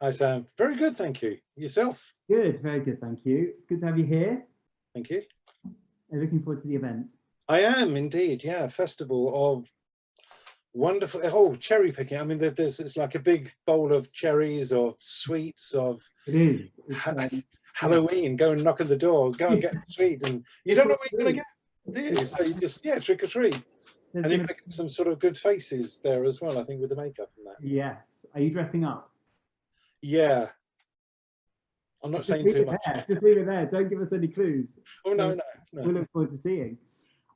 Hi, Sam. Very good, thank you. Yourself? Good, very good, thank you. It's good to have you here. Thank you. I'm looking forward to the event. I am indeed, yeah. Festival of wonderful, oh, cherry picking. I mean, it's like a big bowl of cherries, of sweets, of It is. Halloween. Go and knock on the door, go and get a sweet, and you don't know what you're going to get, do you? So you just, yeah, trick or treat. And you're going to get some sort of good faces there as well, I think, with the makeup and that. Yes. Are you dressing up? Yeah. I'm not saying too much. Just leave it there. Don't give us any clues. Oh, no. We look forward to seeing.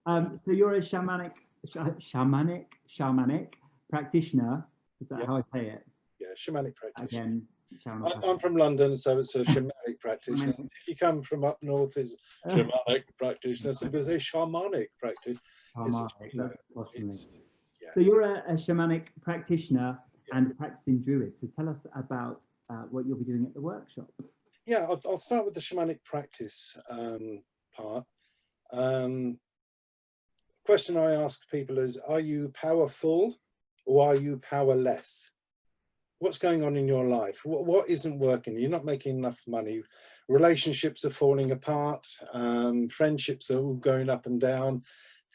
So you're a shamanic practitioner. Is that how I say it? Yeah, shamanic practitioner. Again, I'm from London, so it's a shamanic practitioner. If you come from up north, it's shamanic practitioner. So it's a shamanic practitioner. So you're a shamanic practitioner and practicing druid. So tell us about what you'll be doing at the workshop. Yeah, I'll start with the shamanic practice part. Question I ask people is, are you powerful or are you powerless? What's going on in your life? What isn't working? You're not making enough money. Relationships are falling apart. Friendships are all going up and down.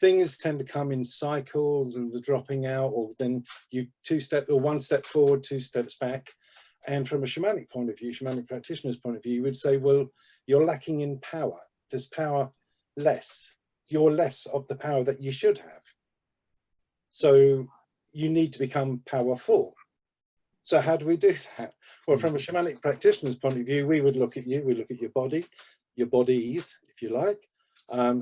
Things tend to come in cycles and the dropping out, or then you one step forward, 2 steps back. And from a shamanic point of view, shamanic practitioner's point of view, you would say, well, you're lacking in power. There's power less. You're less of the power that you should have. So you need to become powerful. So how do we do that? Well, from a shamanic practitioner's point of view, we would look at you, we look at your body, your bodies, if you like,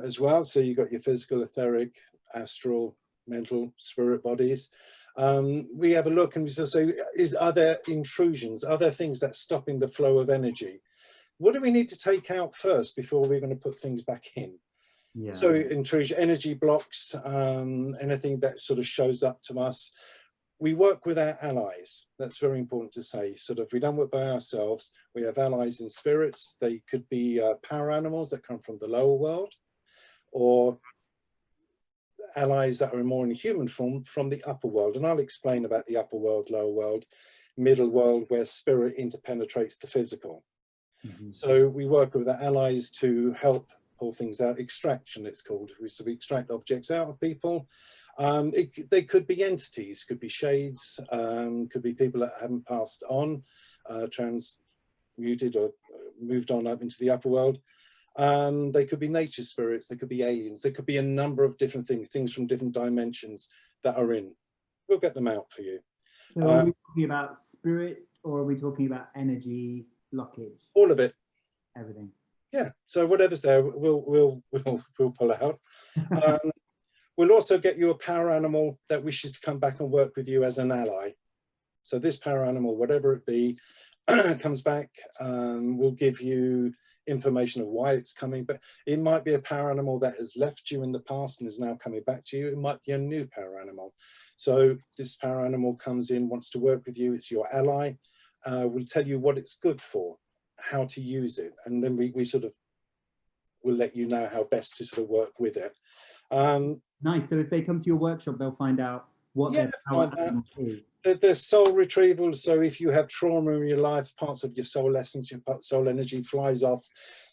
as well. So you've got your physical, etheric, astral, mental, spirit bodies. We have a look and we say, are there intrusions? Are there things that's stopping the flow of energy? What do we need to take out first before we're going to put things back in? Yeah. So intrusion, energy blocks, anything that sort of shows up to us. We work with our allies. That's very important to say. Sort of, we don't work by ourselves. We have allies in spirits. They could be power animals that come from the lower world, or allies that are more in human form from the upper world. And I'll explain about the upper world, lower world, middle world, where spirit interpenetrates the physical. Mm-hmm. So we work with the allies to help pull things out. Extraction, it's called. So we extract objects out of people. They could be entities, could be shades, could be people that haven't passed on, transmuted or moved on up into the upper world. They could be nature spirits, they could be aliens, there could be a number of different things from different dimensions that are in. We'll get them out for you. So are we talking about spirit, or are we talking about energy blockage? All of it. Everything. Yeah, so whatever's there, we'll pull out. We'll also get you a power animal that wishes to come back and work with you as an ally. So this power animal, whatever it be, comes back, will give you information of why it's coming, but it might be a power animal that has left you in the past and is now coming back to you. It might be a new power animal. So this power animal comes in, wants to work with you. It's your ally. We'll tell you what it's good for, how to use it, and then we sort of will let you know how best to sort of work with it. Nice. So if they come to your workshop, they'll find out what their power animal is. There's soul retrieval. So if you have trauma in your life, parts of your soul essence, your soul energy flies off,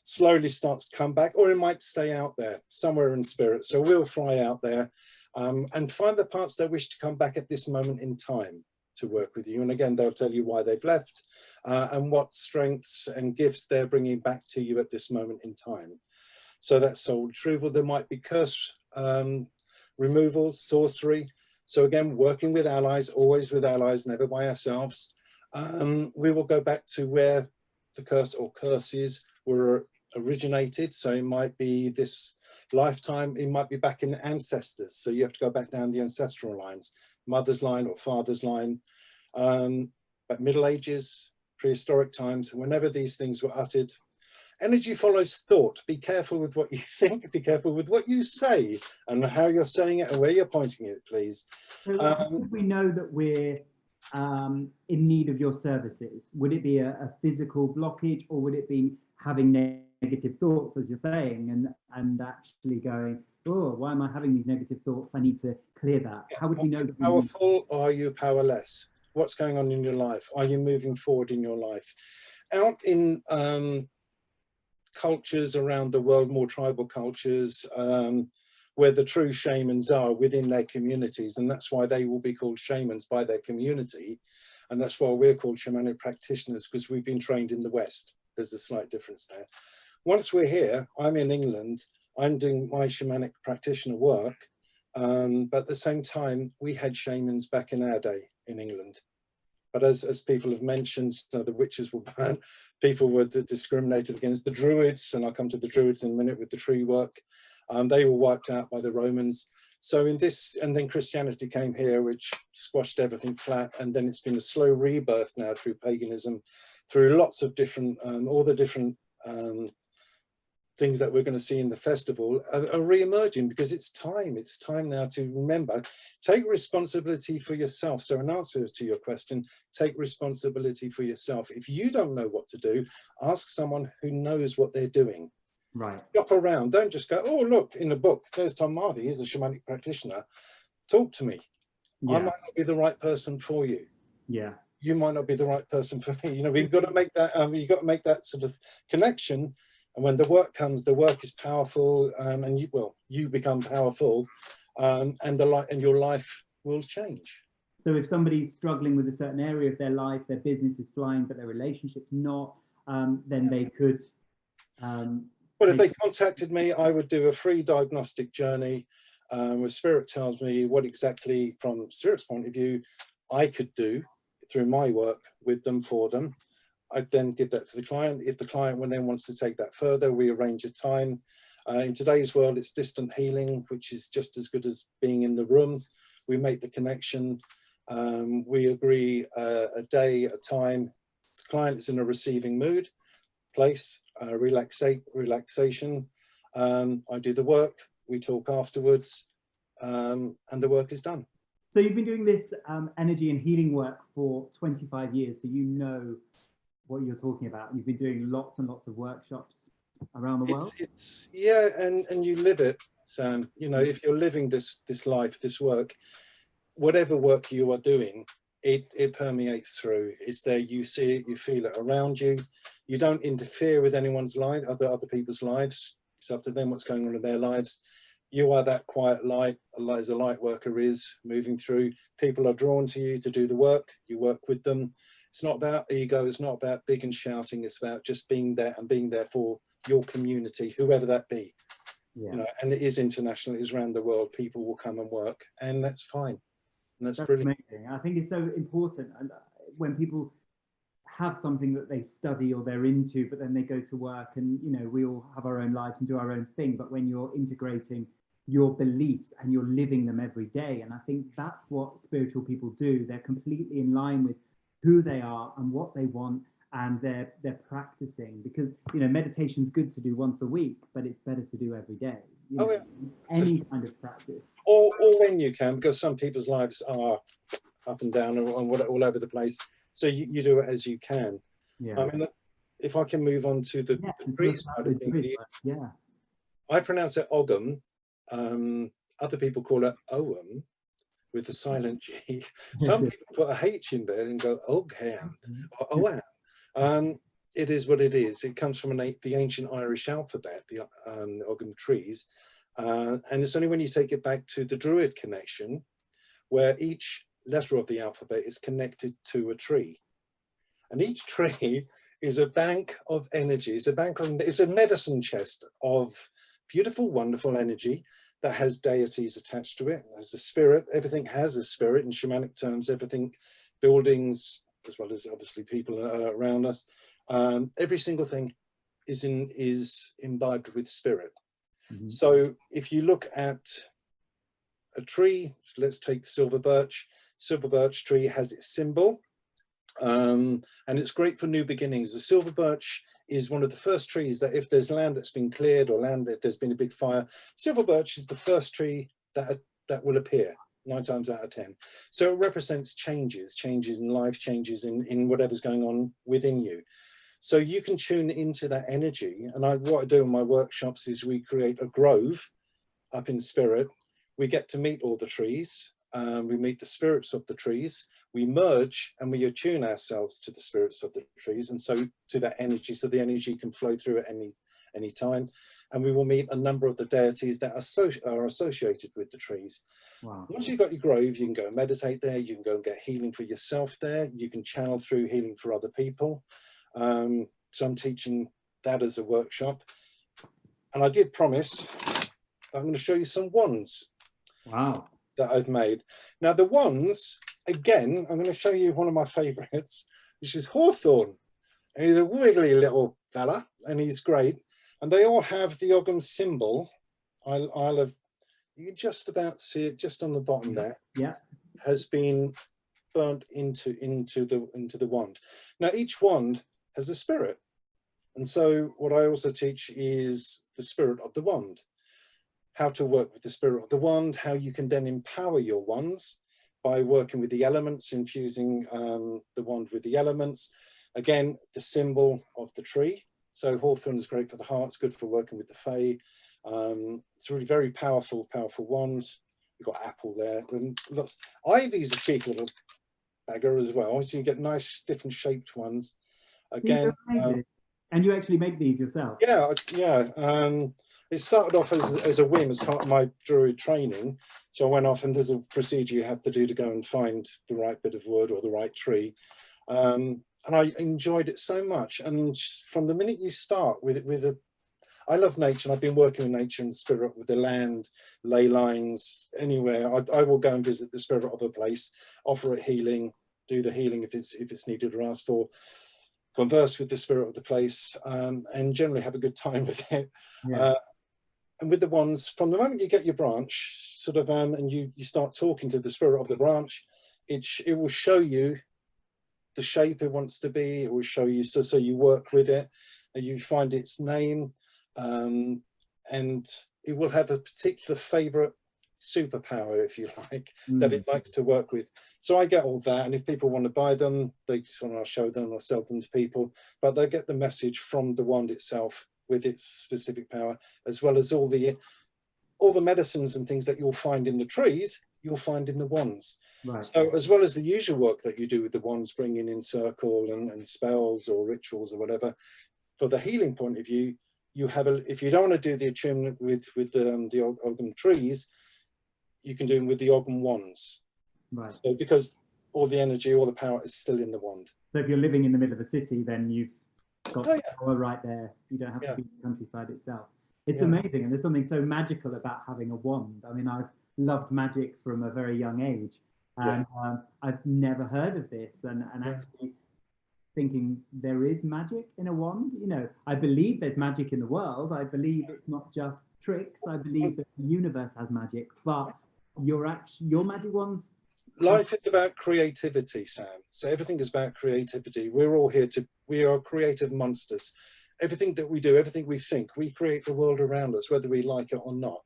slowly starts to come back, or it might stay out there somewhere in spirit. So we'll fly out there and find the parts that wish to come back at this moment in time to work with you. And again, they'll tell you why they've left and what strengths and gifts they're bringing back to you at this moment in time. So that's soul retrieval. There might be curse removals, sorcery. So again, working with allies, always with allies, never by ourselves. We will go back to where the curse or curses were originated. So it might be this lifetime, it might be back in the ancestors. So you have to go back down the ancestral lines, mother's line or father's line. But Middle Ages, prehistoric times, whenever these things were uttered, energy follows thought. Be careful with what you think, be careful with what you say and how you're saying it and where you're pointing it, please. So how would we know that we're in need of your services? Would it be a physical blockage, or would it be having negative thoughts, as you're saying, and actually going, oh, why am I having these negative thoughts? I need to clear that. How would we know that? Powerful or are you powerless? what's going on in your life? Are you moving forward in your life? Out in cultures around the world, more tribal cultures, where the true shamans are within their communities, and that's why they will be called shamans by their community, and that's why we're called shamanic practitioners, because we've been trained in the West. There's a slight difference there. Once we're here, I'm in England, I'm doing my shamanic practitioner work, but at the same time, we had shamans back in our day in England. But as people have mentioned, you know, the witches were banned, people were discriminated against, the Druids, and I'll come to the Druids in a minute with the tree work. They were wiped out by the Romans. So in this, and then Christianity came here, which squashed everything flat. And then it's been a slow rebirth now through paganism, through lots of different, all the different things that we're going to see in the festival are re-emerging, because it's time now to remember, take responsibility for yourself. So in answer to your question, take responsibility for yourself. If you don't know what to do, ask someone who knows what they're doing. Right. Shop around, don't just go, oh look, in a book, there's Tom Marty, he's a shamanic practitioner, talk to me. Yeah. I might not be the right person for you. Yeah. You might not be the right person for me. You know, we've got to make that, you've got to make that sort of connection. And when the work comes, the work is powerful, and you become powerful, and your life will change. So if somebody's struggling with a certain area of their life, their business is flying, but their relationship's not, then they could. Well, if they contacted me, I would do a free diagnostic journey, where Spirit tells me what exactly, from Spirit's point of view, I could do through my work with them, for them. I'd then give that to the client. If the client then wants to take that further, we arrange a time. In today's world, it's distant healing, which is just as good as being in the room. We make the connection. We agree a day, a time. The client is in a receiving mood, place, relaxation. I do the work. We talk afterwards, and the work is done. So you've been doing this energy and healing work for 25 years, so you know what you're talking about. You've been doing lots and lots of workshops around the world. Yeah, and you live it, Sam. You know, if you're living this life, this work, whatever work you are doing, it permeates through. It's there. You see it, you feel it around you. You don't interfere with anyone's life, other people's lives. It's up to them what's going on in their lives. You are that quiet light, as a light worker is, moving through. People are drawn to you to do the work. You work with them. It's not about ego. It's not about big and shouting. It's about just being there, and being there for your community, whoever that be. Yeah. You know, and it is international. It is around the world. People will come and work, and that's fine. And that's brilliant. Amazing. I think it's so important. And when people have something that they study or they're into, but then they go to work, and you know, we all have our own lives and do our own thing. But when you're integrating your beliefs and you're living them every day, and I think that's what spiritual people do. They're completely in line with who they are and what they want, and they're practicing, because you know, meditation's good to do once a week, but it's better to do every day. You know, any kind of practice, or when you can, because some people's lives are up and down and all over the place, so you do it as you can. Yeah. I mean, if I can move on to the tree side of things, yeah, I pronounce it Ogham. Other people call it Ogham, with the silent G. Some people put a H in there and go Ogham or Ogham. It is what it is. It comes from the ancient Irish alphabet, the Ogham trees, and it's only when you take it back to the Druid connection, where each letter of the alphabet is connected to a tree, and each tree is a bank of energy. It's a medicine chest of beautiful, wonderful energy that has deities attached to it. There's a spirit. Everything has a spirit in shamanic terms. Everything, buildings, as well as obviously people around us. Every single thing is imbibed with spirit. Mm-hmm. So if you look at a tree, let's take silver birch. Silver birch tree has its symbol, and it's great for new beginnings. The silver birch is one of the first trees that, if there's land that's been cleared, or land that there's been a big fire, silver birch is the first tree that will appear 9 times out of 10. So it represents changes in life, changes in whatever's going on within you. So you can tune into that energy. And what I do in my workshops is we create a grove up in spirit. We get to meet all the trees. we meet the spirits of the trees, we merge and we attune ourselves to the spirits of the trees, and so to that energy, so the energy can flow through at any time. And we will meet a number of the deities that are associated with the trees. Wow. Once you've got your grove, you can go and meditate there, you can go and get healing for yourself there, you can channel through healing for other people. So I'm teaching that as a workshop. And I did promise I'm going to show you some wands. Wow. That I've made. Now the wands, again, I'm going to show you one of my favorites, which is Hawthorn. And he's a wiggly little fella, and he's great. And they all have the Ogham symbol. I'll have, you can just about see it just on the bottom there. Yeah. Has been burnt into the wand. Now each wand has a spirit. And so what I also teach is the spirit of the wand. How to work with the spirit of the wand, how you can then empower your wands by working with the elements, infusing the wand with the elements. Again, the symbol of the tree. So Hawthorn is great for the heart, it's good for working with the fae. It's a really very powerful wand. You've got apple there. And lots. Ivy's a cheeky little bagger as well. So you get nice different shaped ones. Again, and you actually make these yourself? Yeah, yeah. It started off as a whim as part of my druid training. So I went off, and there's a procedure you have to do to go and find the right bit of wood or the right tree. And I enjoyed it so much. And from the minute you start I love nature, and I've been working with nature and spirit, with the land, ley lines, anywhere. I will go and visit the spirit of a place, offer it healing, do the healing if it's needed or asked for, converse with the spirit of the place, and generally have a good time with it. Yeah. And with the wands, from the moment you get your branch, sort of, and you start talking to the spirit of the branch, it will show you the shape it wants to be. It will show you, so you work with it, and you find its name, and it will have a particular favorite superpower, if you like, that it likes to work with. So I get all that, and if people want to buy them, they just want to show them or sell them to people, but they get the message from the wand itself with its specific power, as well as all the medicines and things that you'll find in the trees, you'll find in the wands. Right. So as well as the usual work that you do with the wands, bringing in circle and spells or rituals or whatever, for the healing point of view, you have if you don't want to do the attunement with the Ogham trees, you can do them with the Ogham wands. Right. So because all the energy, all the power is still in the wand. So if you're living in the middle of a city, then you've got power right there. You don't have to be in the countryside itself. It's amazing, and there's something so magical about having a wand. I mean, I've loved magic from a very young age, and I've never heard of this, and actually thinking there is magic in a wand. You know, I believe there's magic in the world. I believe it's not just tricks. I believe that the universe has magic, but your magic wands. Life is about creativity, Sam. So everything is about creativity. We're all here we are creative monsters. Everything that we do, everything we think, we create the world around us, whether we like it or not.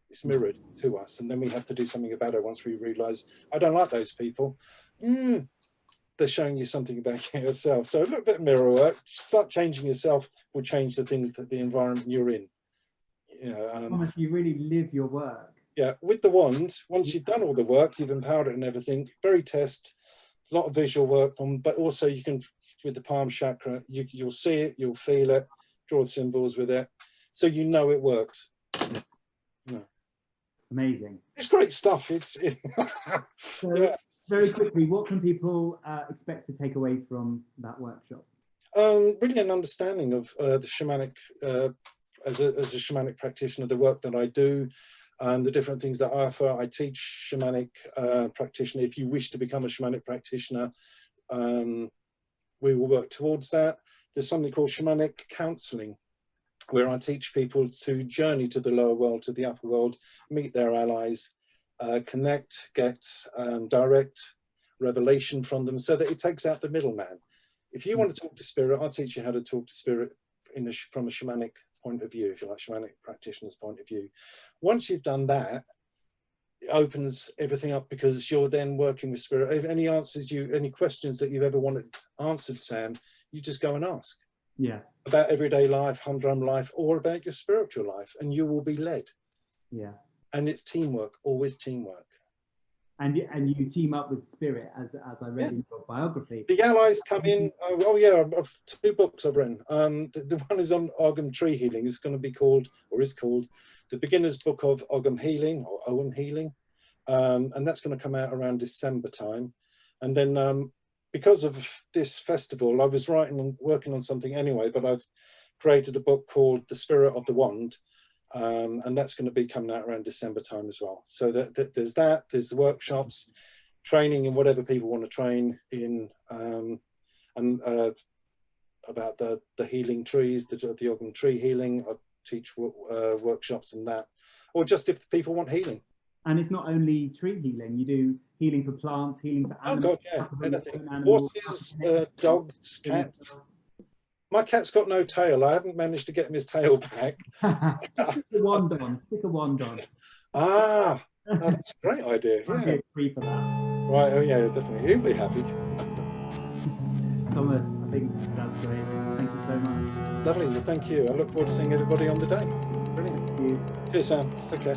It's mirrored to us. And then we have to do something about it once we realize, I don't like those people. They're showing you something about yourself. So a little bit of mirror work, start changing yourself, will change the things that the environment you're in. You know, you really live your work. Yeah, with the wand, once you've done all the work, you've empowered it and everything, very test, a lot of visual work on, but also you can, with the palm chakra, you'll see it, you'll feel it, draw the symbols with it, so you know it works. Yeah. Amazing. It's great stuff. So, very quickly, what can people expect to take away from that workshop? Really an understanding of the shamanic, as a shamanic practitioner, the work that I do, the different things that I offer. I teach shamanic practitioner. If you wish to become a shamanic practitioner, we will work towards that. There's something called shamanic counseling, where I teach people to journey to the lower world, to the upper world, meet their allies, connect, get direct revelation from them, so that it takes out the middleman. If you want to talk to spirit, I'll teach you how to talk to spirit from a shamanic point of view, if you like, shamanic practitioner's point of view. Once you've done that, it opens everything up, because you're then working with spirit. Any questions that you've ever wanted answered, Sam, you just go and ask. Yeah. About everyday life, humdrum life, or about your spiritual life, and you will be led. Yeah. And it's teamwork, always teamwork. And you team up with spirit, as I read in your biography. The allies come in. Oh yeah, I've 2 books I've written. The one is on Ogham tree healing. It's going to be called, or is called, The Beginner's Book of Ogham Healing, or Ogham Healing, and that's going to come out around December time. And then because of this festival, I was working on something anyway, but I've created a book called The Spirit of the Wand. And that's going to be coming out around December time as well. So there's the workshops, training in whatever people want to train in, and about the healing trees, the Ogham tree healing. I teach workshops in that, or just if people want healing. And it's not only tree healing, you do healing for plants, healing for animals. Oh God, yeah, anything. Horses, dogs, cats. My cat's got no tail. I haven't managed to get him his tail back. Stick a wand on. Stick a wand on. Ah, that's a great idea. Yeah. Free for that. Right. Oh yeah, definitely. He'll be happy. Thomas, I think that's great. Thank you so much. Lovely. Well, thank you. I look forward to seeing everybody on the day. Brilliant. Thank you. Cheers, Sam. Take care.